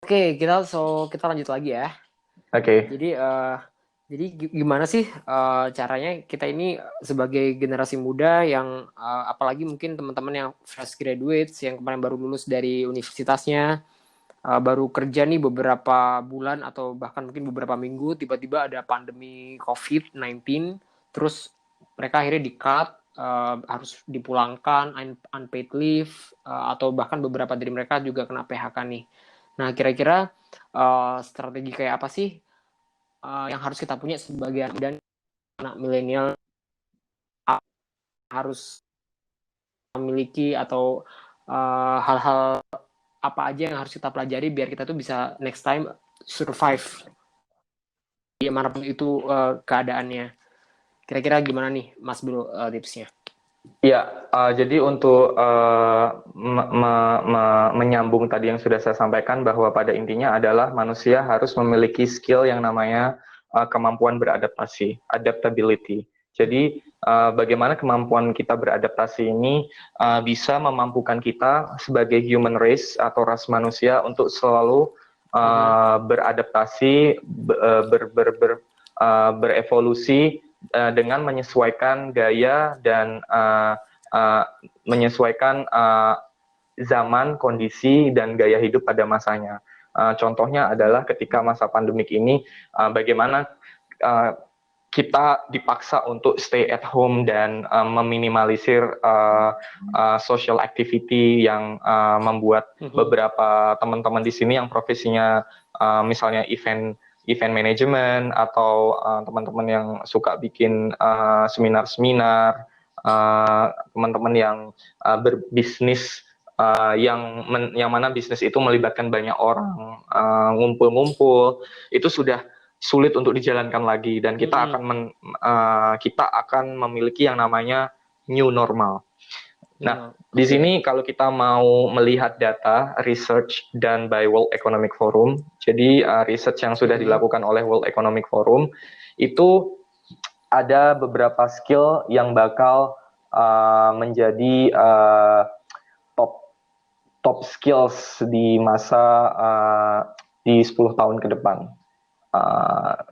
Oke, kita lanjut lagi ya. Oke. Jadi gimana sih caranya kita ini sebagai generasi muda yang apalagi mungkin teman-teman yang fresh graduates yang kemarin baru lulus dari universitasnya, baru kerja nih beberapa bulan atau bahkan mungkin beberapa minggu, tiba-tiba ada pandemi COVID-19, terus mereka akhirnya di-cut, harus dipulangkan, unpaid leave, atau bahkan beberapa dari mereka juga kena PHK nih. Nah, kira-kira strategi kayak apa sih yang harus kita punya sebagai anak milenial harus memiliki atau hal-hal apa aja yang harus kita pelajari biar kita tuh bisa next time survive dimanapun itu keadaannya. Kira-kira gimana nih Mas Bro tipsnya? Ya, jadi untuk menyambung tadi yang sudah saya sampaikan bahwa pada intinya adalah manusia harus memiliki skill yang namanya kemampuan beradaptasi, adaptability. Jadi bagaimana kemampuan kita beradaptasi ini bisa memampukan kita sebagai human race atau ras manusia untuk selalu beradaptasi, berevolusi dengan menyesuaikan gaya dan menyesuaikan zaman, kondisi, dan gaya hidup pada masanya. Contohnya adalah ketika masa pandemik ini, bagaimana kita dipaksa untuk stay at home dan meminimalisir social activity yang membuat beberapa teman-teman di sini yang profesinya misalnya event management atau teman-teman yang suka bikin seminar-seminar, teman-teman yang berbisnis yang mana bisnis itu melibatkan banyak orang, ngumpul-ngumpul, itu sudah sulit untuk dijalankan lagi dan kita akan memiliki yang namanya new normal. Nah, di sini kalau kita mau melihat data research done by World Economic Forum, jadi research yang sudah dilakukan oleh World Economic Forum, itu ada beberapa skill yang bakal menjadi top skills di masa di 10 tahun ke depan.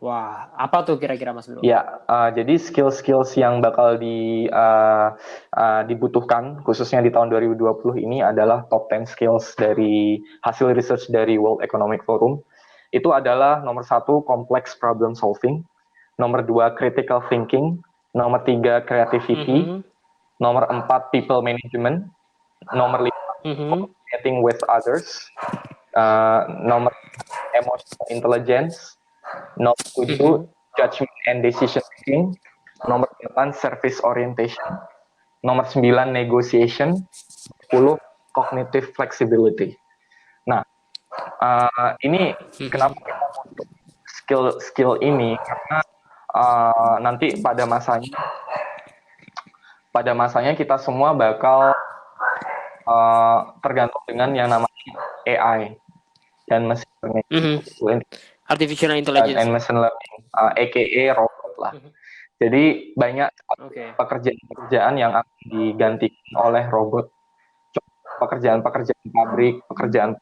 Wah, apa tuh kira-kira Mas Bro? Ya, jadi skill-skills yang bakal dibutuhkan khususnya di tahun 2020 ini adalah top 10 skills dari hasil research dari World Economic Forum. Itu adalah nomor 1 complex problem solving, nomor 2 critical thinking, nomor 3 creativity, nomor 4 people management, nomor 5 communicating with others, nomor 5 emotional intelligence, nomor 7 judgment and decision making, nomor 8 service orientation, nomor 9 negotiation, 10 cognitive flexibility. Nah, ini kenapa kita butuh skill ini, karena nanti pada masanya kita semua bakal tergantung dengan yang namanya AI dan machine learning, artificial intelligence and machine learning, aka robot lah. Jadi banyak pekerjaan-pekerjaan yang akan digantikan oleh robot. Pekerjaan-pekerjaan pabrik, pekerjaan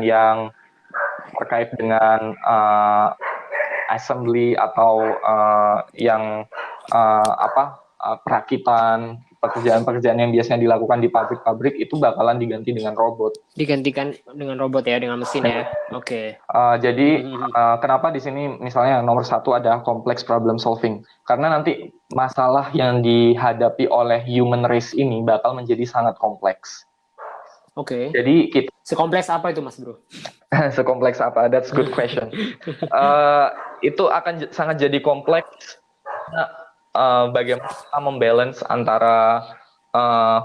yang terkait dengan assembly atau yang perakitan, pekerjaan-pekerjaan yang biasanya dilakukan di pabrik-pabrik itu bakalan diganti dengan robot. Digantikan dengan robot ya, dengan mesin ya. Oke. Jadi kenapa di sini misalnya nomor 1 ada complex problem solving? Karena nanti masalah yang dihadapi oleh human race ini bakal menjadi sangat kompleks. Oke. Jadi sekompleks apa itu Mas Bro? Sekompleks apa? That's good question. Itu akan sangat jadi kompleks. Bagaimana kita membalance antara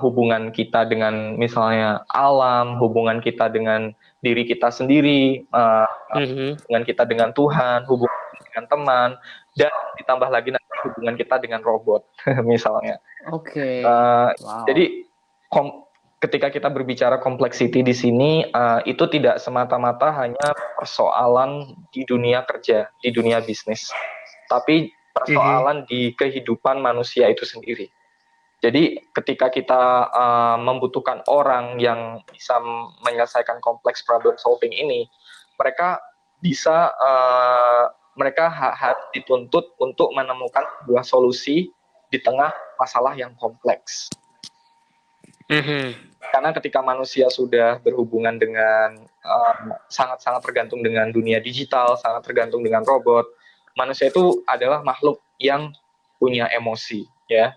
hubungan kita dengan misalnya alam, hubungan kita dengan diri kita sendiri, hubungan kita dengan Tuhan, hubungan dengan teman, dan ditambah lagi nanti hubungan kita dengan robot, misalnya. Jadi ketika kita berbicara complexity di sini, itu tidak semata-mata hanya persoalan di dunia kerja, di dunia bisnis, tapi persoalan di kehidupan manusia itu sendiri. Jadi ketika kita membutuhkan orang yang bisa menyelesaikan kompleks problem solving ini, mereka bisa mereka harus dituntut untuk menemukan sebuah solusi di tengah masalah yang kompleks. Karena ketika manusia sudah berhubungan dengan sangat-sangat tergantung dengan dunia digital, sangat tergantung dengan robot, manusia itu adalah makhluk yang punya emosi, ya.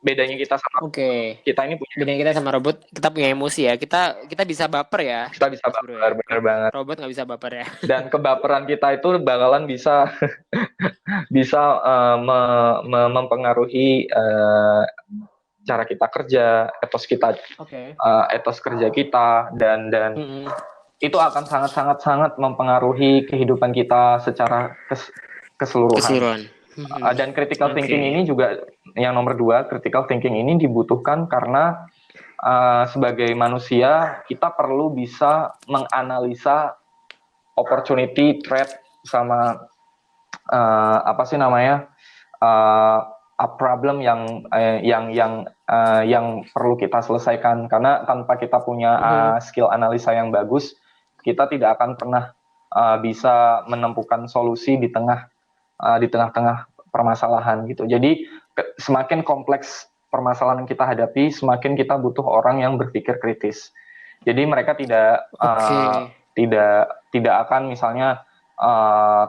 Bedanya kita sama kita ini punya bedanya kita sama robot, kita punya emosi ya. Kita bisa baper ya. Kita bisa baper, benar banget. Robot nggak bisa baper ya. Dan kebaperan kita itu bakalan bisa bisa mempengaruhi cara kita kerja, etos kerja kita, dan itu akan sangat mempengaruhi kehidupan kita secara keseluruhan. Dan critical thinking ini juga yang nomor 2, critical thinking ini dibutuhkan karena sebagai manusia kita perlu bisa menganalisa opportunity, threat, sama problem yang perlu kita selesaikan. Karena tanpa kita punya skill analisa yang bagus, kita tidak akan pernah bisa menemukan solusi di tengah-tengah permasalahan gitu. Jadi semakin kompleks permasalahan yang kita hadapi, semakin kita butuh orang yang berpikir kritis. Jadi mereka tidak akan misalnya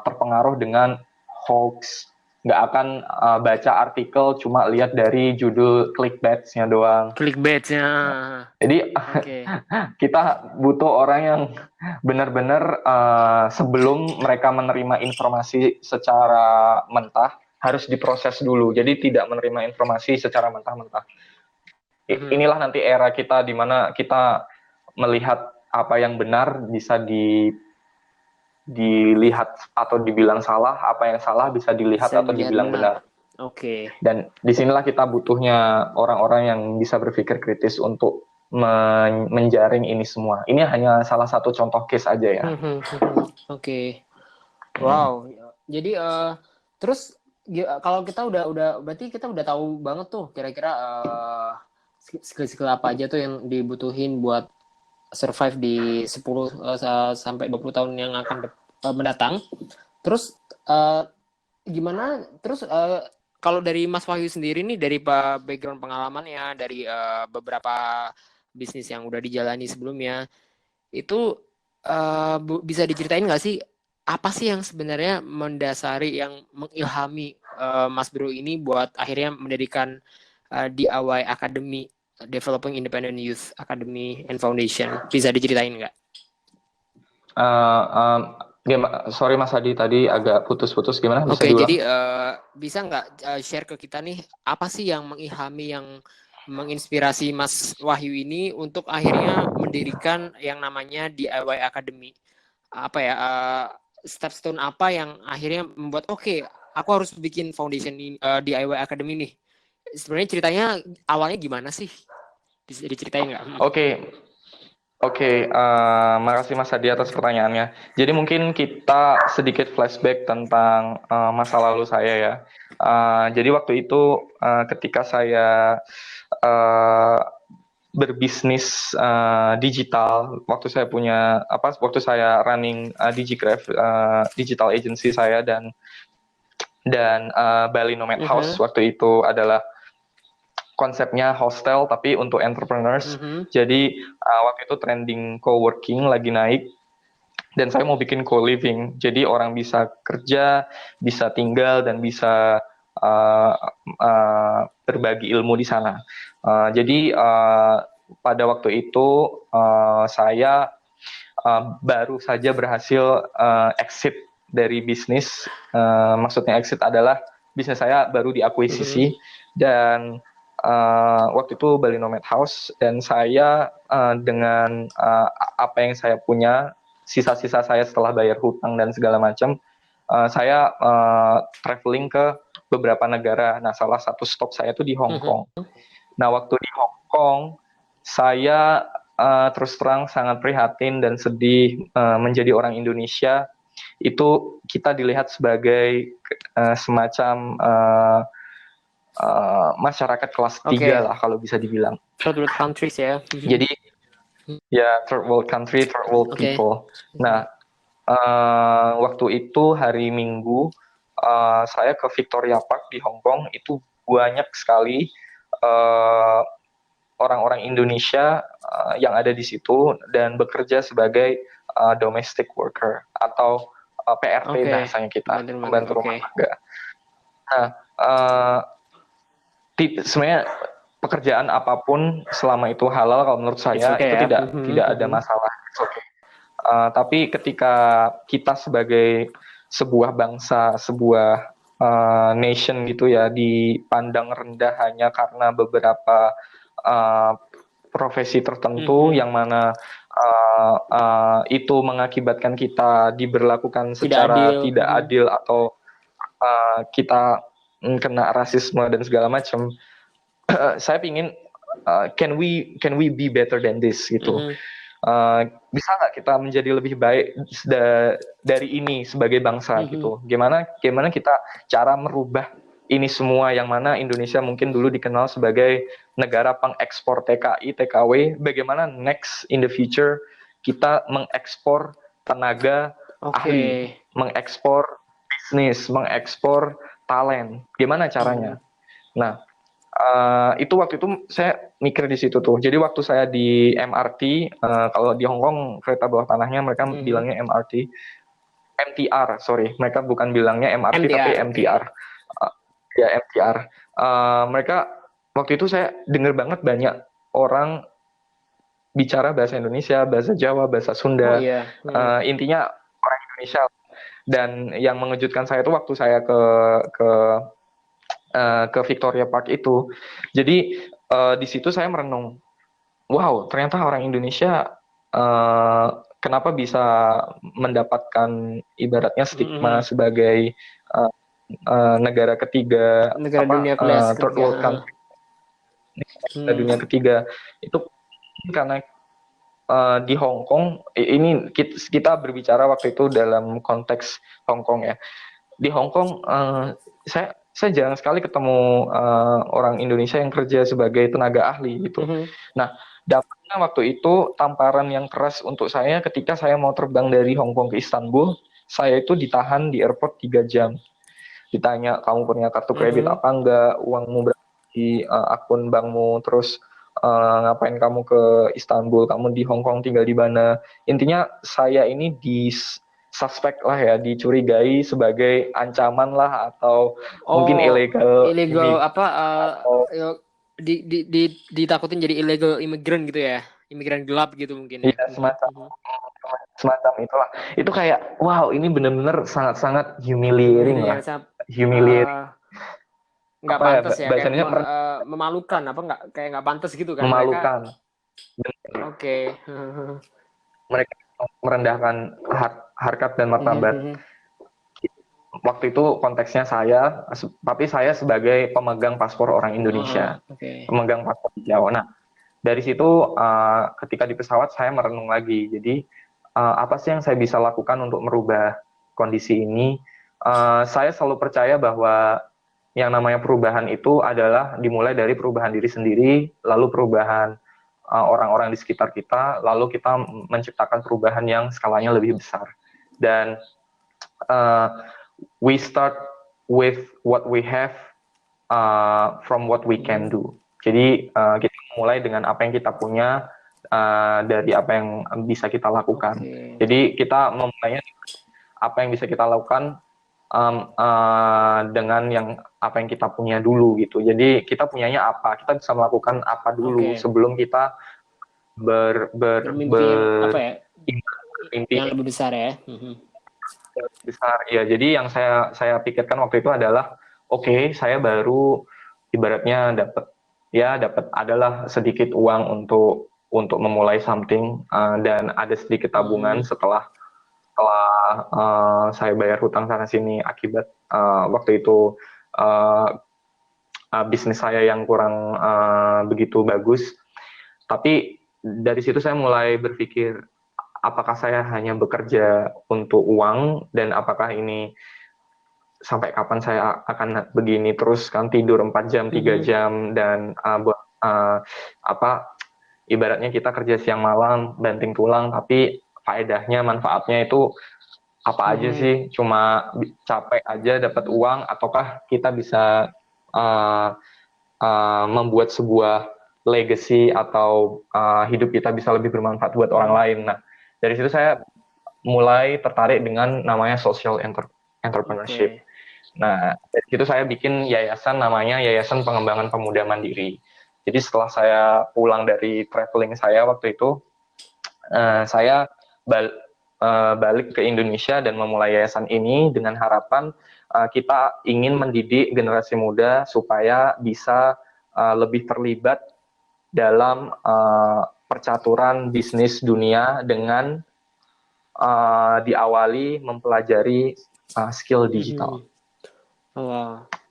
terpengaruh dengan hoax, nggak akan baca artikel cuma lihat dari judul clickbait-nya doang. Jadi kita butuh orang yang benar-benar sebelum mereka menerima informasi secara mentah harus diproses dulu. Jadi tidak menerima informasi secara mentah-mentah. Inilah nanti era kita di mana kita melihat apa yang benar bisa dilihat atau dibilang salah, apa yang salah bisa dilihat atau dibilang benar. Dan disinilah kita butuhnya orang-orang yang bisa berpikir kritis untuk menjaring ini semua. Ini hanya salah satu contoh case aja ya. Wow. Jadi terus kalau kita berarti kita udah tahu banget tuh kira-kira skill-skill apa aja tuh yang dibutuhin buat survive di 10 sampai 20 tahun yang akan mendatang. Terus gimana? Terus kalau dari Mas Wahyu sendiri nih, dari background pengalamannya, dari beberapa bisnis yang udah dijalani sebelumnya, itu bisa diceritain nggak sih apa sih yang sebenarnya mendasari, yang mengilhami Mas Bro ini buat akhirnya mendirikan DIY Academy, Developing Independent Youth Academy and Foundation? Bisa diceritain nggak? Sorry Mas Hadi, tadi agak putus-putus, gimana? Bisa diulang? Jadi bisa nggak share ke kita nih, apa sih yang mengilhami, yang menginspirasi Mas Wahyu ini untuk akhirnya mendirikan yang namanya DIY Academy? Apa ya, stepstone apa yang akhirnya membuat aku harus bikin foundation DIY Academy nih? Sebenarnya ceritanya awalnya gimana sih? Bisa diceritain nggak? Oke, makasih Mas Hadi atas pertanyaannya. Jadi mungkin kita sedikit flashback tentang masa lalu saya ya. Jadi waktu itu ketika saya berbisnis digital, waktu saya running DigiCraft, digital agency saya, dan Bali Nomad House waktu itu adalah konsepnya hostel tapi untuk entrepreneurs. Jadi waktu itu trending co-working lagi naik dan saya mau bikin co-living. Jadi orang bisa kerja, bisa tinggal, dan bisa berbagi ilmu di sana. Jadi pada waktu itu saya baru saja berhasil exit dari bisnis. Maksudnya exit adalah bisnis saya baru diakuisisi, dan waktu itu Bali Nomad House, dan saya dengan apa yang saya punya, sisa-sisa saya setelah bayar hutang dan segala macam, saya traveling ke beberapa negara. Nah, salah satu stop saya itu di Hong Kong. Nah, waktu di Hong Kong, saya terus terang sangat prihatin dan sedih menjadi orang Indonesia. Itu kita dilihat sebagai semacam masyarakat kelas Oke. 3 lah kalau bisa dibilang. Third world countries ya. Jadi ya third world country, third world Oke. people. Nah, waktu itu hari Minggu saya ke Victoria Park di Hong Kong, itu banyak sekali orang-orang Indonesia yang ada di situ dan bekerja sebagai domestic worker atau PRT Oke. bahasanya kita, pembantu Oke. rumah tangga. Nah, uh, sebenarnya pekerjaan apapun selama itu halal, kalau menurut It's saya okay itu ya. tidak ada masalah. It's okay. Tapi ketika kita sebagai sebuah bangsa, sebuah nation gitu ya, dipandang rendah hanya karena beberapa profesi tertentu yang mana itu mengakibatkan kita diberlakukan Tidak secara adil. tidak adil atau kita kena rasisme dan segala macam. Saya pingin can we be better than this gitu. Bisa nggak kita menjadi lebih baik dari ini sebagai bangsa gitu? Gimana kita cara merubah ini semua, yang mana Indonesia mungkin dulu dikenal sebagai negara pengekspor TKI, TKW. Bagaimana next in the future kita mengekspor tenaga ahli, mengekspor bisnis, mengekspor talent. Gimana caranya? Nah, itu waktu itu saya mikir di situ tuh. Jadi waktu saya di MRT, kalau di Hong Kong kereta bawah tanahnya mereka bilangnya MRT, MTR, sorry, mereka bukan bilangnya MRT tapi MTR. Ya MTR. Mereka waktu itu saya dengar banget banyak orang bicara bahasa Indonesia, bahasa Jawa, bahasa Sunda. Intinya orang Indonesia. Dan yang mengejutkan saya itu waktu saya ke Victoria Park itu. Jadi di situ saya merenung, wow, ternyata orang Indonesia kenapa bisa mendapatkan ibaratnya stigma sebagai negara ketiga, dunia kelas third world country, dunia ketiga. Itu karena di Hong Kong, ini kita berbicara waktu itu dalam konteks Hong Kong ya. Di Hong Kong, saya jarang sekali ketemu orang Indonesia yang kerja sebagai tenaga ahli gitu. Nah, dampaknya waktu itu tamparan yang keras untuk saya ketika saya mau terbang dari Hong Kong ke Istanbul, saya itu ditahan di airport 3 jam. Ditanya, kamu punya kartu kredit apa enggak, uangmu berapa di akun bankmu, terus ngapain kamu ke Istanbul, kamu di Hong Kong tinggal di mana. Intinya saya ini suspek lah ya, dicurigai sebagai ancaman lah atau mungkin ilegal ditakutin jadi illegal immigrant gitu ya, imigran gelap gitu mungkin ya. Iya, semacam itulah. Itu kayak wow, ini benar-benar sangat-sangat humiliating lah. Humiliating. Nggak pantas ya, kayak memalukan, apa nggak, kayak nggak pantas gitu kan. Memalukan. Oke. Mereka merendahkan harkat dan martabat. Waktu itu konteksnya saya, tapi saya sebagai pemegang paspor orang Indonesia, pemegang paspor Jawa. Nah, dari situ ketika di pesawat saya merenung lagi. Jadi apa sih yang saya bisa lakukan untuk merubah kondisi ini? Saya selalu percaya bahwa yang namanya perubahan itu adalah dimulai dari perubahan diri sendiri, lalu perubahan orang-orang di sekitar kita, lalu kita menciptakan perubahan yang skalanya lebih besar. Dan we start with what we have from what we can do. Jadi kita mulai dengan apa yang kita punya, dari apa yang bisa kita lakukan. Jadi kita memulainya apa yang bisa kita lakukan dengan yang apa yang kita punya dulu gitu. Jadi kita punyanya apa, kita bisa melakukan apa dulu sebelum kita bermimpi yang lebih besar ya. Besar ya. Jadi yang saya pikirkan waktu itu adalah oke, saya baru ibaratnya dapat adalah sedikit uang untuk memulai something, dan ada sedikit tabungan setelah saya bayar hutang sana sini akibat waktu itu bisnis saya yang kurang begitu bagus. Tapi dari situ saya mulai berpikir, apakah saya hanya bekerja untuk uang dan apakah ini sampai kapan saya akan begini terus kan, tidur 4 jam 3 jam dan buat apa ibaratnya kita kerja siang malam banting tulang, tapi faedahnya manfaatnya itu apa aja sih? Cuma capek aja dapat uang, ataukah kita bisa membuat sebuah legacy atau hidup kita bisa lebih bermanfaat buat orang lain. Nah, dari situ saya mulai tertarik dengan namanya social entrepreneurship. Nah, dari situ saya bikin yayasan namanya Yayasan Pengembangan Pemuda Mandiri. Jadi setelah saya pulang dari traveling saya waktu itu, saya balik ke Indonesia dan memulai yayasan ini dengan harapan kita ingin mendidik generasi muda supaya bisa lebih terlibat dalam percaturan bisnis dunia dengan diawali mempelajari skill digital.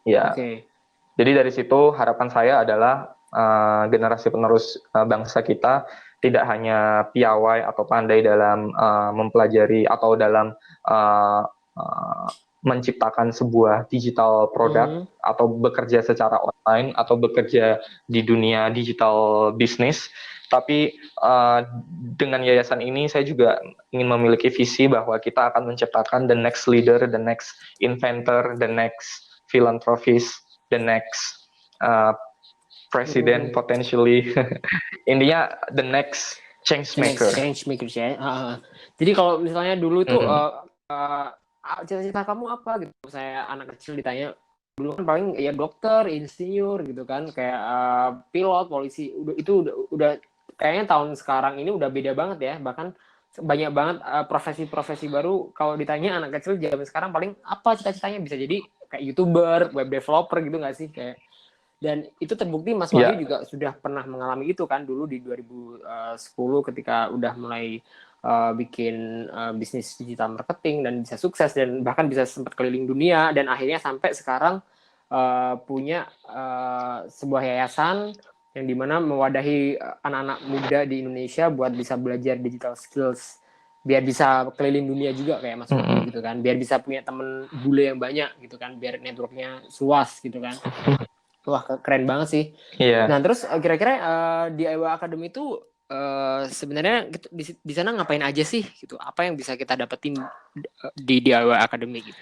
Ya. Jadi dari situ harapan saya adalah generasi penerus bangsa kita tidak hanya piawai atau pandai dalam mempelajari atau dalam menciptakan sebuah digital produk atau bekerja secara online atau bekerja di dunia digital bisnis, tapi dengan yayasan ini saya juga ingin memiliki visi bahwa kita akan menciptakan the next leader, the next inventor, the next philanthropist, the next president potentially. Intinya the next change maker. Change maker ya. Jadi kalau misalnya dulu tuh cita-cita kamu apa gitu? Saya anak kecil ditanya dulu kan paling ya dokter, insinyur gitu kan, kayak pilot, polisi. Udah kayaknya tahun sekarang ini udah beda banget ya. Bahkan banyak banget profesi-profesi baru. Kalau ditanya anak kecil zaman sekarang paling apa cita-citanya, bisa jadi kayak YouTuber, web developer gitu nggak sih? Kayak, dan itu terbukti Mas Wahyu juga sudah pernah mengalami itu kan dulu di 2010 ketika udah mulai bikin bisnis digital marketing dan bisa sukses dan bahkan bisa sempat keliling dunia dan akhirnya sampai sekarang punya sebuah yayasan yang dimana mewadahi anak-anak muda di Indonesia buat bisa belajar digital skills biar bisa keliling dunia juga kayak Mas Wahyu gitu kan, biar bisa punya temen bule yang banyak gitu kan, biar networknya luas gitu kan. Wah, keren banget sih. Nah terus kira-kira DIY Academy itu sebenarnya di sana ngapain aja sih gitu? Apa yang bisa kita dapetin di DIY Academy gitu?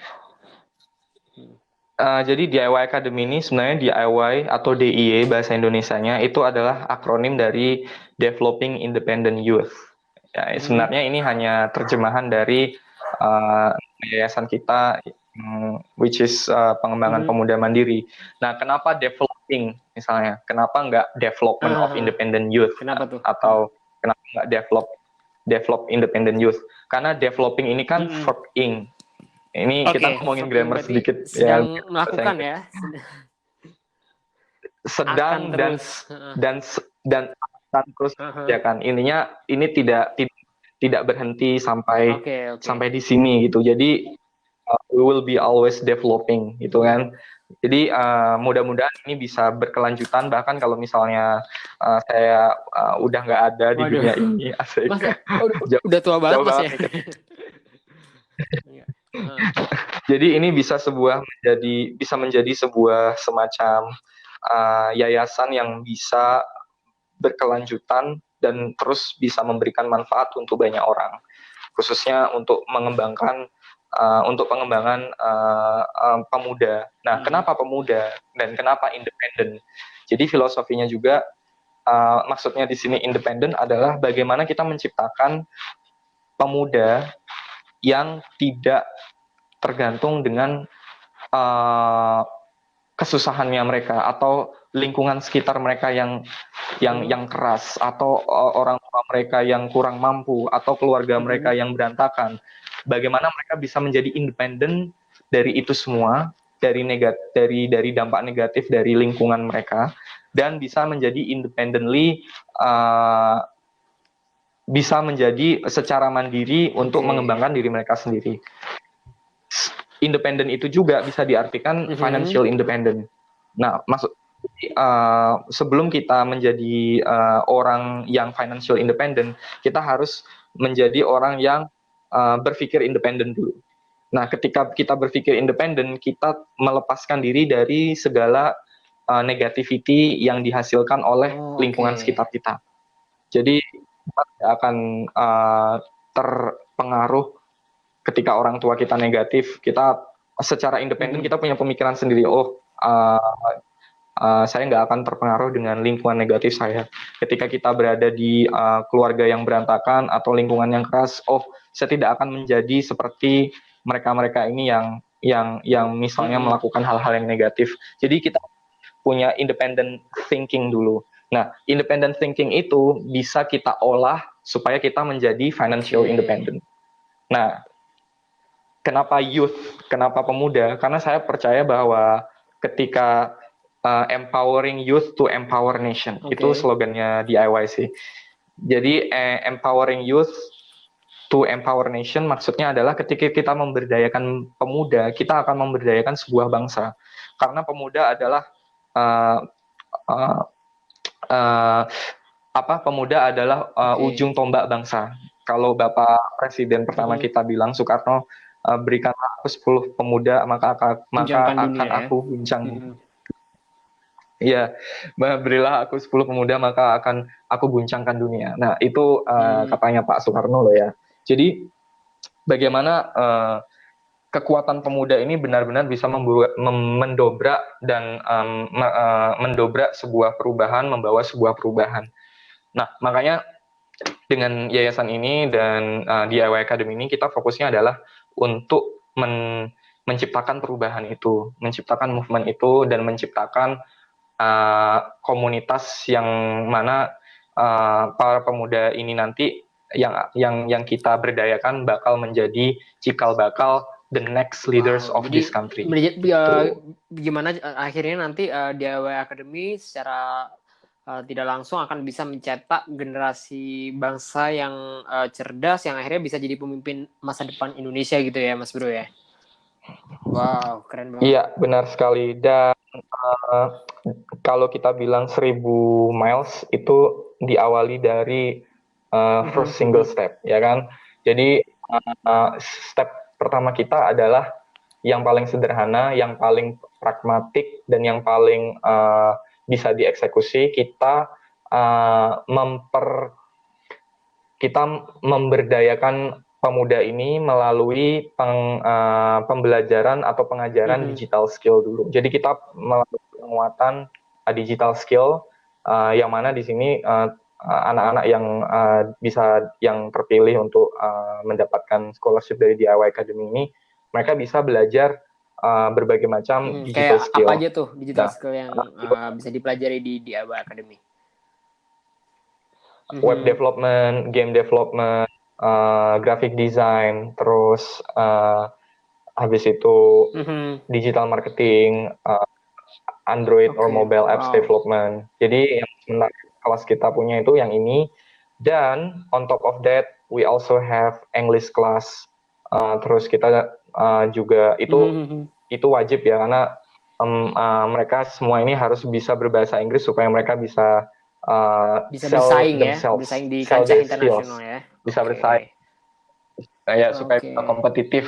Jadi DIY Academy ini sebenarnya DIY atau DIY bahasa Indonesianya itu adalah akronim dari Developing Independent Youth. Ya, sebenarnya ini hanya terjemahan dari yayasan kita, which is pengembangan pemuda mandiri. Nah, kenapa developing misalnya? Kenapa nggak development of independent youth? Kenapa tuh? Atau kenapa nggak develop independent youth? Karena developing ini kan verb ing. Ini kita ngomongin grammar sedikit. Sedang ya, melakukan ya. Sedang dan terus ya kan. Intinya ini tidak berhenti sampai di sini gitu. Jadi we will be always developing gitu kan. Jadi mudah-mudahan ini bisa berkelanjutan, bahkan kalau misalnya saya udah nggak ada di dunia ini. Asik. Mas, udah tua banget Mas ya. Jadi ini bisa menjadi sebuah semacam yayasan yang bisa berkelanjutan dan terus bisa memberikan manfaat untuk banyak orang, khususnya untuk pengembangan pemuda. Nah, kenapa pemuda dan kenapa independen? Jadi filosofinya juga maksudnya di sini independen adalah bagaimana kita menciptakan pemuda yang tidak tergantung dengan kesusahannya mereka atau lingkungan sekitar mereka yang keras, atau orang tua mereka yang kurang mampu, atau keluarga mereka yang berantakan. Bagaimana mereka bisa menjadi independen dari itu semua, dari dampak negatif dari lingkungan mereka, dan bisa menjadi independently bisa menjadi secara mandiri untuk mengembangkan diri mereka sendiri. Independen itu juga bisa diartikan financial independent. Nah, sebelum kita menjadi orang yang financial independent, kita harus menjadi orang yang berpikir independen dulu. Nah, ketika kita berpikir independen, kita melepaskan diri dari segala negativity yang dihasilkan oleh lingkungan sekitar kita. Jadi kita tidak akan terpengaruh ketika orang tua kita negatif. Kita secara independen kita punya pemikiran sendiri. Saya nggak akan terpengaruh dengan lingkungan negatif saya. Ketika kita berada di keluarga yang berantakan atau lingkungan yang keras, saya tidak akan menjadi seperti mereka-mereka ini yang misalnya melakukan hal-hal yang negatif. Jadi kita punya independent thinking dulu. Nah, independent thinking itu bisa kita olah supaya kita menjadi financial independent. Nah, kenapa youth? Kenapa pemuda? Karena saya percaya bahwa ketika empowering youth to empower nation. Itu slogannya DIY sih. Jadi empowering youth to empower nation maksudnya adalah ketika kita memberdayakan pemuda, kita akan memberdayakan sebuah bangsa. Karena pemuda adalah pemuda adalah ujung tombak bangsa. Kalau Bapak Presiden pertama kita bilang Soekarno, berikanlah aku 10 pemuda maka akan aku guncang. Iya, berilah aku 10 pemuda maka akan aku guncangkan dunia. Nah, itu katanya Pak Soekarno loh ya. Jadi bagaimana kekuatan pemuda ini benar-benar bisa mendobrak dan mendobrak sebuah perubahan, membawa sebuah perubahan. Nah, makanya dengan yayasan ini dan DIY Academy ini kita fokusnya adalah untuk menciptakan perubahan itu, menciptakan movement itu dan menciptakan komunitas yang mana para pemuda ini nanti yang kita berdayakan bakal menjadi cikal bakal the next leaders of this country. Gimana akhirnya nanti DIY Academy secara tidak langsung akan bisa mencetak generasi bangsa yang cerdas yang akhirnya bisa jadi pemimpin masa depan Indonesia gitu ya, Mas Bro ya. Wow, keren banget. Iya, benar sekali. Dan kalau kita bilang 1000 miles itu diawali dari first single step, ya kan? Jadi step pertama kita adalah yang paling sederhana, yang paling pragmatik, dan yang paling bisa dieksekusi. Kita memberdayakan pemuda ini melalui pembelajaran atau pengajaran digital skill dulu. Jadi kita melakukan penguatan digital skill yang mana di sini anak-anak yang terpilih untuk mendapatkan scholarship dari DIY Academy ini, mereka bisa belajar berbagai macam digital skill. Apa aja tuh digital skill yang bisa dipelajari di DIY Academy? Web development, game development, graphic design, terus habis itu digital marketing, Android or mobile apps development. Jadi yang menarik kelas kita punya itu yang ini. Dan on top of that, we also have English class. Terus kita juga itu wajib ya karena mereka semua ini harus bisa berbahasa Inggris supaya mereka bisa bersaing ya, bersaing di kancah internasional ya. Bisa bersaing. Ya, supaya kita kompetitif.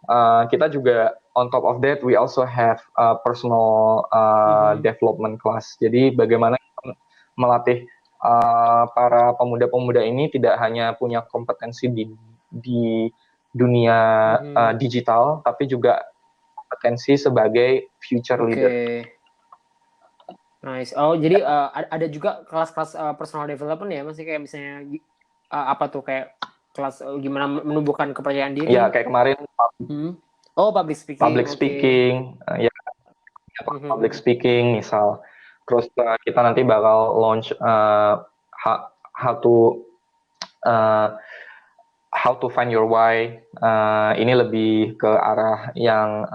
Nah, kita juga on top of that we also have personal development class. Jadi bagaimana melatih para pemuda-pemuda ini tidak hanya punya kompetensi di dunia digital, tapi juga kompetensi sebagai future leader. Nice. Oh, jadi ada juga kelas-kelas personal development ya, masih kayak misalnya apa tuh kayak kelas gimana menumbuhkan kepercayaan diri? Ya, kayak kemarin. Public speaking. Public speaking, ya. Public speaking misal. Terus kita nanti bakal launch how to find your why. Ini lebih ke arah yang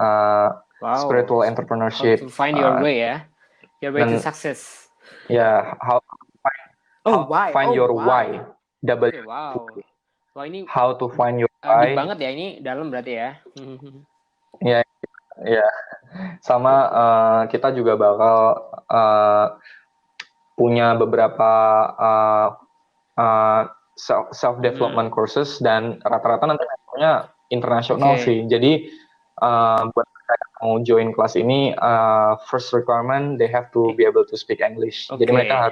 spiritual entrepreneurship. How to find your way ya. Your way to success. Ya, how to find your why. Wow. Wah, ini how to find your why. Deep banget ya, ini dalam berarti ya. Ya. Sama kita juga bakal punya beberapa self development courses dan rata-rata nanti internasional Oke. sih. Jadi buat mereka yang mau join kelas ini, first requirement they have to be able to speak English. Jadi Oke. mereka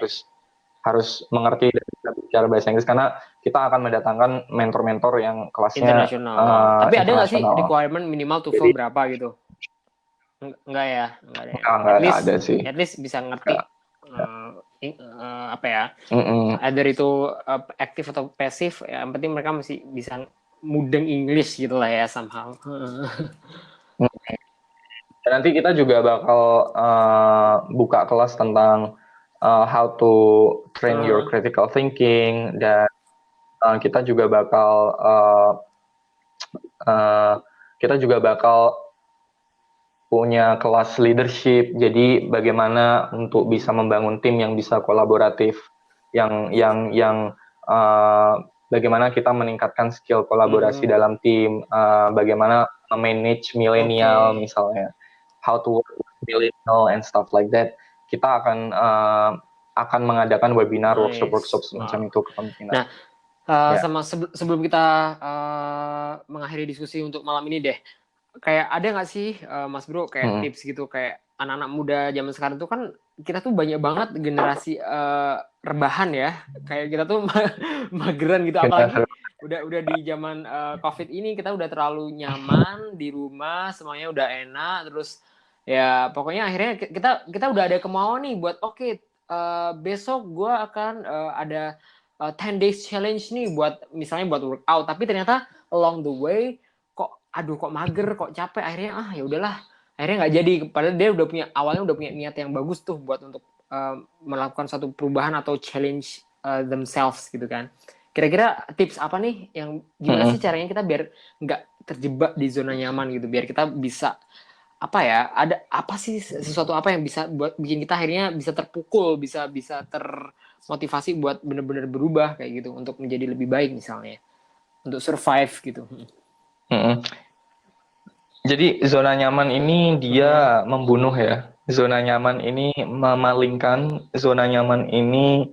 harus mengerti dan bisa bicara bahasa Inggris karena kita akan mendatangkan mentor-mentor yang kelasnya Internasional. Oh. Tapi ada nggak sih internasional. requirement minimal TOEFL Jadi berapa gitu? Enggak ya, enggak ada ya. nggak ada sih. At least bisa ngerti Nggak, nggak. apa ya? Mm-mm. Either itu aktif atau pasif, ya, yang penting mereka masih bisa mudeng English gitu lah ya somehow. Dan nanti kita juga bakal buka kelas tentang how to train your critical thinking, dan kita juga bakal punya kelas leadership. Jadi bagaimana untuk bisa membangun tim yang bisa kolaboratif, yang bagaimana kita meningkatkan skill kolaborasi dalam tim, bagaimana manage milenial misalnya, how to work with millennial and stuff like that. Kita akan mengadakan webinar, workshop semacam itu kemungkinan. Nah, sama sebelum kita mengakhiri diskusi untuk malam ini deh, kayak ada nggak sih Mas Bro kayak tips gitu, kayak anak-anak muda zaman sekarang tuh kan kita tuh banyak banget generasi rebahan ya, kayak kita tuh mageran gitu, apalagi udah di zaman COVID ini kita udah terlalu nyaman di rumah, semuanya udah enak, terus ya pokoknya akhirnya kita udah ada kemauan nih buat besok gue akan ada 10 days challenge nih buat misalnya buat workout, tapi ternyata along the way kok mager, kok capek, akhirnya ya udahlah, akhirnya nggak jadi, padahal dia awalnya udah punya niat yang bagus tuh buat untuk melakukan satu perubahan atau challenge themselves gitu kan. Kira-kira tips apa nih yang gimana sih caranya kita biar nggak terjebak di zona nyaman gitu, biar kita bisa ada apa sih sesuatu apa yang bisa buat bikin kita akhirnya bisa terpukul, bisa termotivasi buat benar-benar berubah kayak gitu untuk menjadi lebih baik misalnya, untuk survive gitu. Jadi zona nyaman ini dia membunuh ya. Zona nyaman ini memalingkan, zona nyaman ini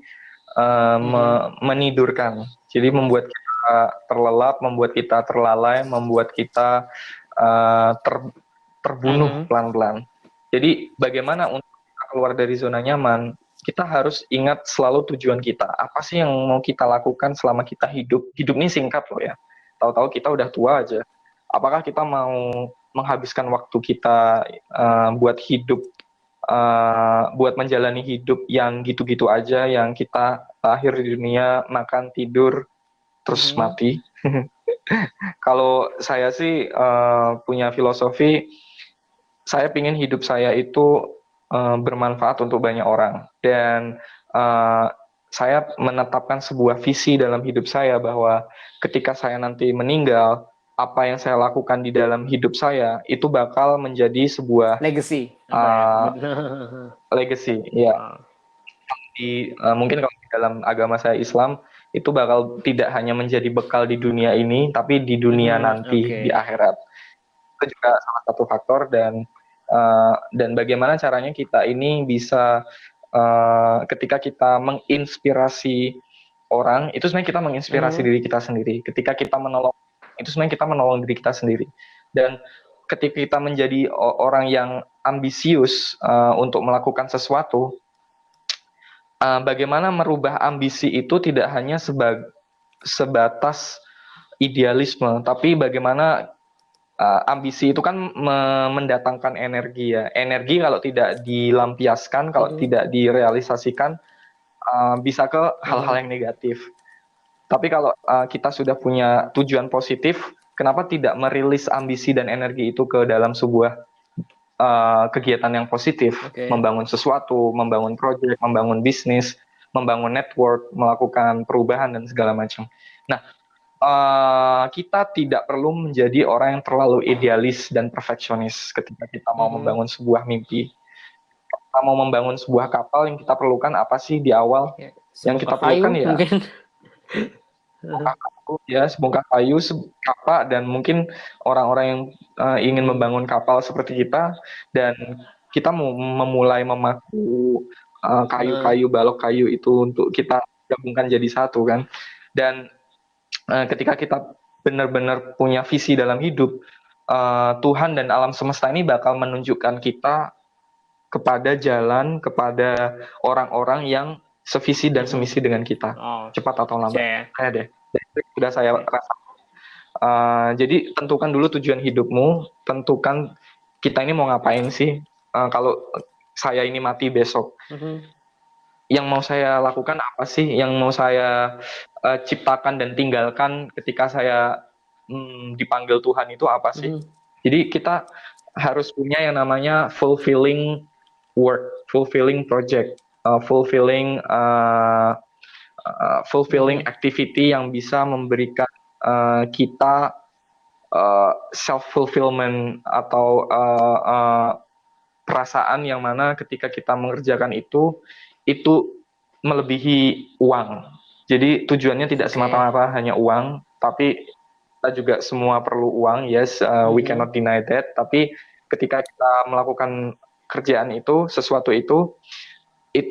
menidurkan. Jadi membuat kita terlelap, membuat kita terlalai, membuat kita terbunuh pelan-pelan. Jadi bagaimana untuk keluar dari zona nyaman? Kita harus ingat selalu tujuan kita. Apa sih yang mau kita lakukan selama kita hidup? Hidup ini singkat loh ya. Tahu-tahu kita udah tua aja. Apakah kita mau menghabiskan waktu kita buat hidup, buat menjalani hidup yang gitu-gitu aja, yang kita lahir di dunia, makan, tidur, terus mati? Kalau saya sih punya filosofi, saya ingin hidup saya itu bermanfaat untuk banyak orang, dan saya menetapkan sebuah visi dalam hidup saya bahwa ketika saya nanti meninggal, apa yang saya lakukan di dalam hidup saya itu bakal menjadi sebuah legacy. Legacy, ya. Mungkin kalau di dalam agama saya Islam, itu bakal tidak hanya menjadi bekal di dunia ini, tapi di dunia nanti, di akhirat. Itu juga salah satu faktor, dan bagaimana caranya kita ini bisa ketika kita menginspirasi orang, itu sebenarnya kita menginspirasi diri kita sendiri. Ketika kita menolong, itu sebenarnya kita menolong diri kita sendiri. Dan ketika kita menjadi orang yang ambisius untuk melakukan sesuatu, bagaimana merubah ambisi itu tidak hanya sebatas idealisme, tapi bagaimana ambisi itu kan mendatangkan energi ya. Energi kalau tidak dilampiaskan, kalau tidak direalisasikan, bisa ke hal-hal yang negatif. Tapi kalau kita sudah punya tujuan positif, kenapa tidak merilis ambisi dan energi itu ke dalam sebuah kegiatan yang positif, membangun sesuatu, membangun proyek, membangun bisnis, membangun network, melakukan perubahan dan segala macam. Nah, kita tidak perlu menjadi orang yang terlalu idealis dan perfeksionis ketika kita mau membangun sebuah mimpi. Kita mau membangun sebuah kapal, yang kita perlukan apa sih di awal? Yang kita perlukan ya mungkin sebongkah kayu, kapak, dan mungkin orang-orang yang ingin membangun kapal seperti kita, dan kita mau memulai memaku kayu-kayu, balok kayu itu untuk kita gabungkan jadi satu kan. Dan ketika kita benar-benar punya visi dalam hidup, Tuhan dan alam semesta ini bakal menunjukkan kita kepada jalan, kepada orang-orang yang sevisi dan semisi dengan kita, Oh, cepat atau lambat. saya. Kayak deh, itu sudah saya rasa. Jadi tentukan dulu tujuan hidupmu, tentukan kita ini mau ngapain sih. Kalau saya ini mati besok, yang mau saya lakukan apa sih? Yang mau saya ciptakan dan tinggalkan ketika saya dipanggil Tuhan itu apa sih? Jadi kita harus punya yang namanya fulfilling work, fulfilling project, fulfilling activity yang bisa memberikan kita self fulfillment atau perasaan yang mana ketika kita mengerjakan itu melebihi uang. Jadi tujuannya tidak semata-mata hanya uang, tapi kita juga semua perlu uang. Yes, we cannot deny that. Tapi ketika kita melakukan kerjaan itu, sesuatu itu it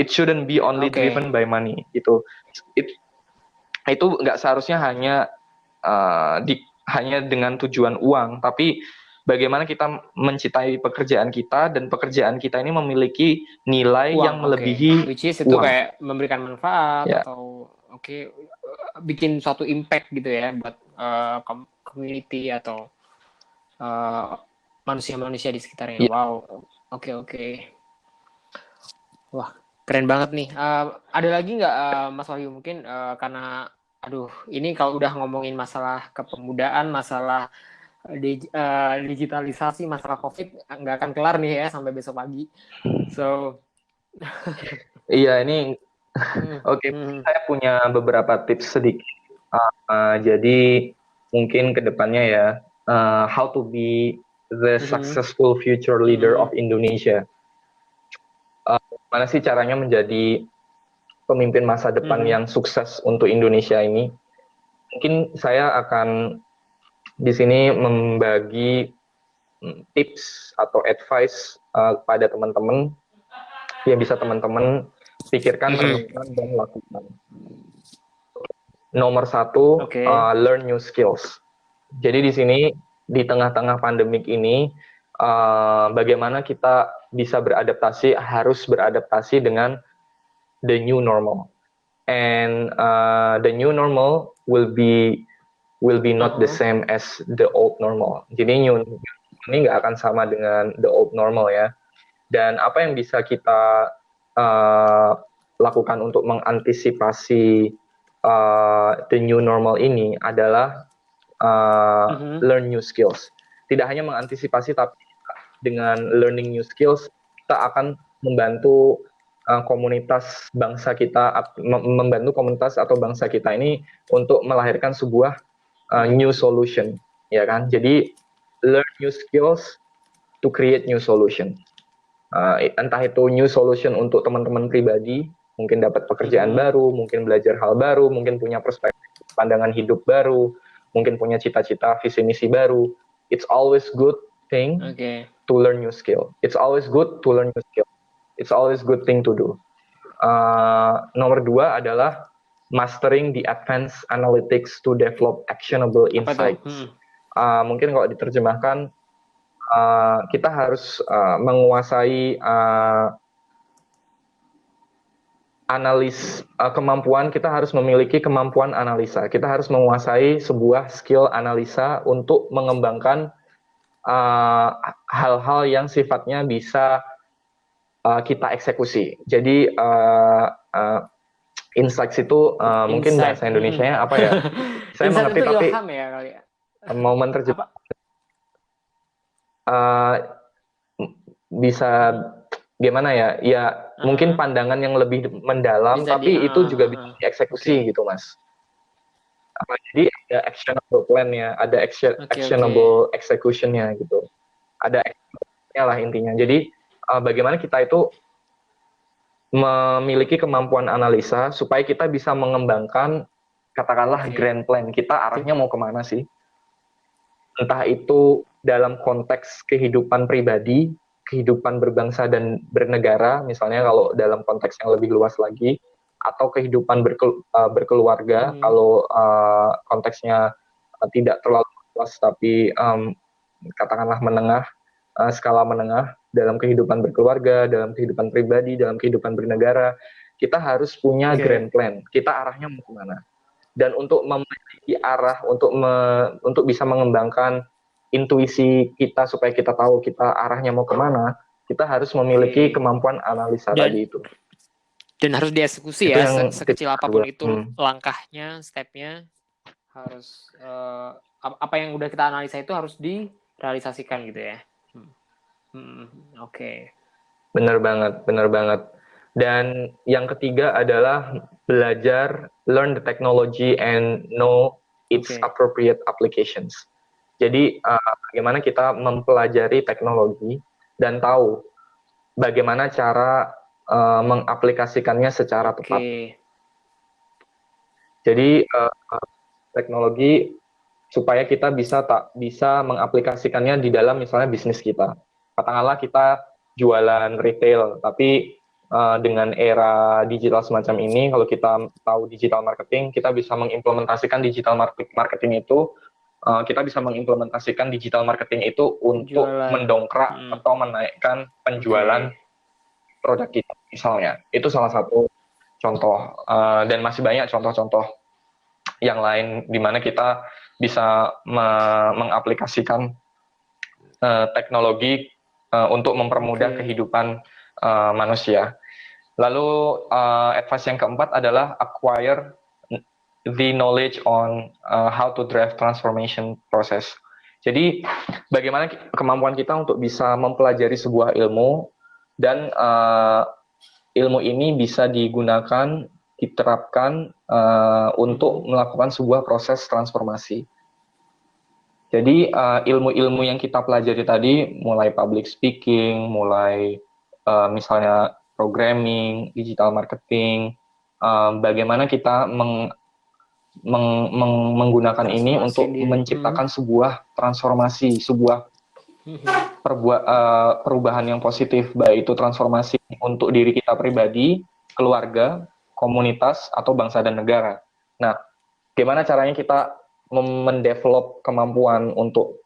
shouldn't be only driven by money. Itu nggak seharusnya hanya hanya dengan tujuan uang, tapi bagaimana kita mencintai pekerjaan kita dan pekerjaan kita ini memiliki nilai uang, yang melebihi which is itu uang. kayak memberikan manfaat atau bikin suatu impact gitu ya buat community atau manusia-manusia di sekitarnya. Wow, oke. Wah, keren banget nih. Ada lagi nggak Mas Wahyu mungkin karena ini kalau udah ngomongin masalah kepemudaan, masalah digitalisasi, masalah COVID nggak akan kelar nih ya sampai besok pagi. So iya, ini oke. Saya punya beberapa tips sedikit. Jadi mungkin kedepannya ya, how to be the successful future leader of Indonesia. Mana sih caranya menjadi pemimpin masa depan yang sukses untuk Indonesia ini? Mungkin saya akan di sini membagi tips atau advice kepada teman-teman yang bisa teman-teman pikirkan, renungkan, dan lakukan. Nomor 1, learn new skills. Jadi di sini di tengah-tengah pandemik ini, bagaimana kita bisa harus beradaptasi dengan the new normal. And the new normal will be not the same as the old normal. Jadi new ini nggak akan sama dengan the old normal ya. Dan apa yang bisa kita lakukan untuk mengantisipasi the new normal ini adalah learn new skills. Tidak hanya mengantisipasi, tapi dengan learning new skills kita akan membantu komunitas bangsa kita, membantu komunitas atau bangsa kita ini untuk melahirkan sebuah new solution, ya kan? Jadi learn new skills to create new solution. Entah itu new solution untuk teman-teman pribadi, mungkin dapat pekerjaan baru, mungkin belajar hal baru, mungkin punya perspektif pandangan hidup baru, mungkin punya cita-cita visi misi baru. It's always good thing to learn new skill. It's always good to learn new skill. It's always good thing to do. Nomor 2 adalah mastering the advanced analytics to develop actionable insights. Mungkin kalau diterjemahkan, kita harus menguasai kemampuan, kita harus memiliki kemampuan analisa. Kita harus menguasai sebuah skill analisa untuk mengembangkan hal-hal yang sifatnya bisa kita eksekusi. Jadi insights itu mungkin bahasa Indonesianya apa ya? Saya mengerti tapi ya, kali ya. Mau menerjemah bisa gimana ya? Ya mungkin pandangan yang lebih mendalam, tapi itu juga bisa dieksekusi gitu, Mas. Jadi ada actionable plan-nya, ada actionable execution-nya gitu. Ada actionnya lah intinya. Jadi bagaimana kita itu memiliki kemampuan analisa supaya kita bisa mengembangkan katakanlah grand plan kita, arahnya mau kemana sih? Entah itu dalam konteks kehidupan pribadi, kehidupan berbangsa dan bernegara, misalnya kalau dalam konteks yang lebih luas lagi, atau kehidupan berkeluarga, kalau konteksnya tidak terlalu luas tapi katakanlah menengah, skala menengah dalam kehidupan berkeluarga, dalam kehidupan pribadi, dalam kehidupan bernegara, kita harus punya grand plan. Kita arahnya mau kemana? Dan untuk memiliki arah, untuk bisa mengembangkan intuisi kita supaya kita tahu kita arahnya mau kemana, kita harus memiliki kemampuan analisa tadi itu. Dan harus dieksekusi itu ya, yang sekecil apapun itu langkahnya, stepnya harus apa yang udah kita analisa itu harus direalisasikan gitu ya. Oke. Benar banget. Dan yang ketiga adalah belajar, learn the technology and know its appropriate applications. Jadi bagaimana kita mempelajari teknologi dan tahu bagaimana cara mengaplikasikannya secara tepat. Jadi teknologi supaya kita bisa mengaplikasikannya di dalam misalnya bisnis kita. Katakanlah kita jualan retail, tapi dengan era digital semacam ini, kalau kita tahu digital marketing, kita bisa mengimplementasikan digital marketing itu, kita bisa mengimplementasikan digital marketing itu untuk mendongkrak atau menaikkan penjualan produk kita misalnya. Itu salah satu contoh, dan masih banyak contoh-contoh yang lain di mana kita bisa mengaplikasikan teknologi untuk mempermudah kehidupan manusia. Lalu advice yang keempat adalah acquire the knowledge on how to drive transformation process. Jadi bagaimana kemampuan kita untuk bisa mempelajari sebuah ilmu dan ilmu ini bisa digunakan, diterapkan untuk melakukan sebuah proses transformasi. Jadi ilmu-ilmu yang kita pelajari tadi, mulai public speaking, mulai misalnya programming, digital marketing, bagaimana kita menggunakan ini untuk menciptakan sebuah transformasi, sebuah perubahan yang positif, baik itu transformasi untuk diri kita pribadi, keluarga, komunitas, atau bangsa dan negara. Nah, gimana caranya kita mendevelop kemampuan untuk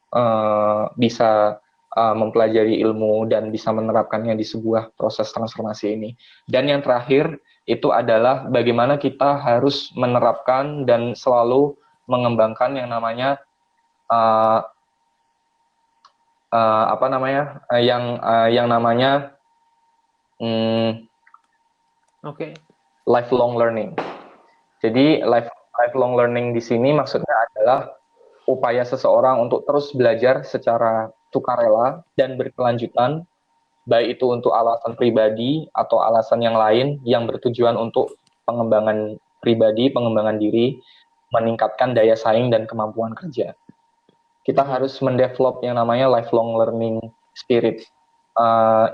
bisa mempelajari ilmu dan bisa menerapkannya di sebuah proses transformasi ini. Dan yang terakhir itu adalah bagaimana kita harus menerapkan dan selalu mengembangkan yang namanya yang namanya lifelong learning. Jadi lifelong learning di sini maksudnya adalah upaya seseorang untuk terus belajar secara sukarela dan berkelanjutan, baik itu untuk alasan pribadi atau alasan yang lain yang bertujuan untuk pengembangan pribadi, pengembangan diri, meningkatkan daya saing dan kemampuan kerja. Kita harus mendevelop yang namanya lifelong learning spirit.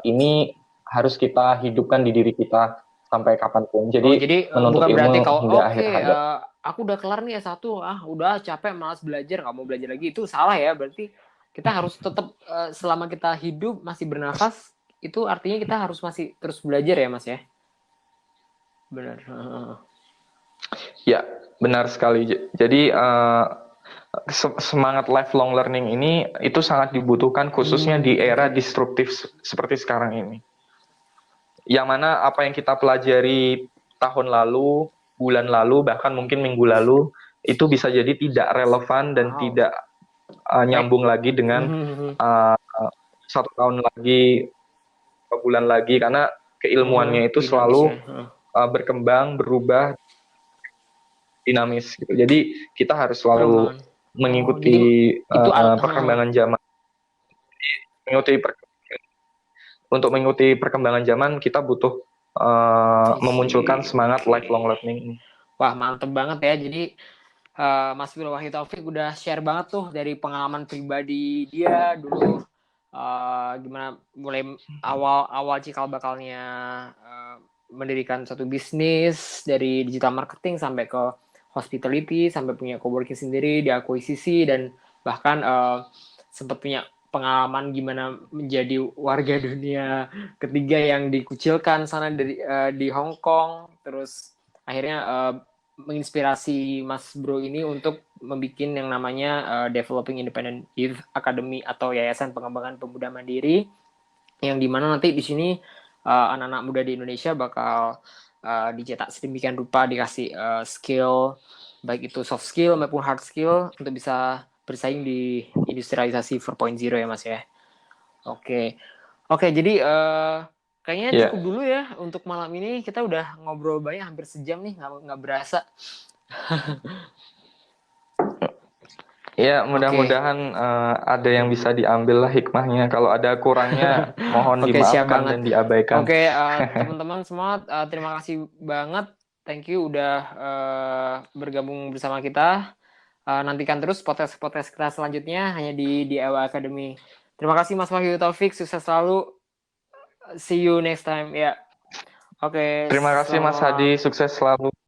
Ini harus kita hidupkan di diri kita sampai kapanpun. Jadi menuntut bukan ilmu berarti kalau hingga akhir hayat. Aku udah kelar nih S1, udah capek, malas belajar, nggak mau belajar lagi, itu salah ya. Berarti kita harus tetap selama kita hidup masih bernafas, itu artinya kita harus masih terus belajar ya Mas ya. Benar. Ya, benar sekali. Jadi semangat lifelong learning ini itu sangat dibutuhkan khususnya di era disruptif seperti sekarang ini. Yang mana apa yang kita pelajari tahun lalu, bulan lalu, bahkan mungkin minggu lalu, itu bisa jadi tidak relevan dan tidak nyambung lagi dengan 1 tahun lagi, 2 bulan lagi, karena keilmuannya itu selalu berkembang, berubah, dinamis gitu. Jadi kita harus selalu mengikuti perkembangan zaman. Untuk mengikuti perkembangan zaman, kita butuh memunculkan semangat lifelong learning ini. Wah, mantep banget ya. Jadi Mas Wil Wahid Taufik udah share banget tuh dari pengalaman pribadi dia dulu, gimana mulai awal cikal bakalnya mendirikan satu bisnis dari digital marketing sampai ke hospitality, sampai punya coworking sendiri, diakuisisi, dan bahkan sempat punya pengalaman gimana menjadi warga dunia ketiga yang dikucilkan sana di Hong Kong, terus akhirnya menginspirasi Mas Bro ini untuk membuat yang namanya Developing Independent Youth Academy atau Yayasan Pengembangan Pemuda Mandiri, yang dimana nanti di sini anak-anak muda di Indonesia bakal dicetak sedemikian rupa, dikasih skill, baik itu soft skill maupun hard skill untuk bisa bersaing di industrialisasi 4.0 ya Mas ya. Oke, jadi kayaknya Ya, cukup dulu ya untuk malam ini. Kita udah ngobrol banyak, hampir sejam nih, nggak berasa. ya Oke. mudah-mudahan ada yang bisa diambil lah hikmahnya. Kalau ada kurangnya, mohon Oke, siap dimaafkan banget. dan diabaikan. Oke, teman-teman semua, terima kasih banget. Thank you udah bergabung bersama kita. Nantikan terus podcast-podcast kita selanjutnya hanya di DIY Academy. Terima kasih Mas Wahyu Taufik, sukses selalu. See you next time. Ya. Oke, Terima kasih Mas selamat Hadi, malam. sukses selalu.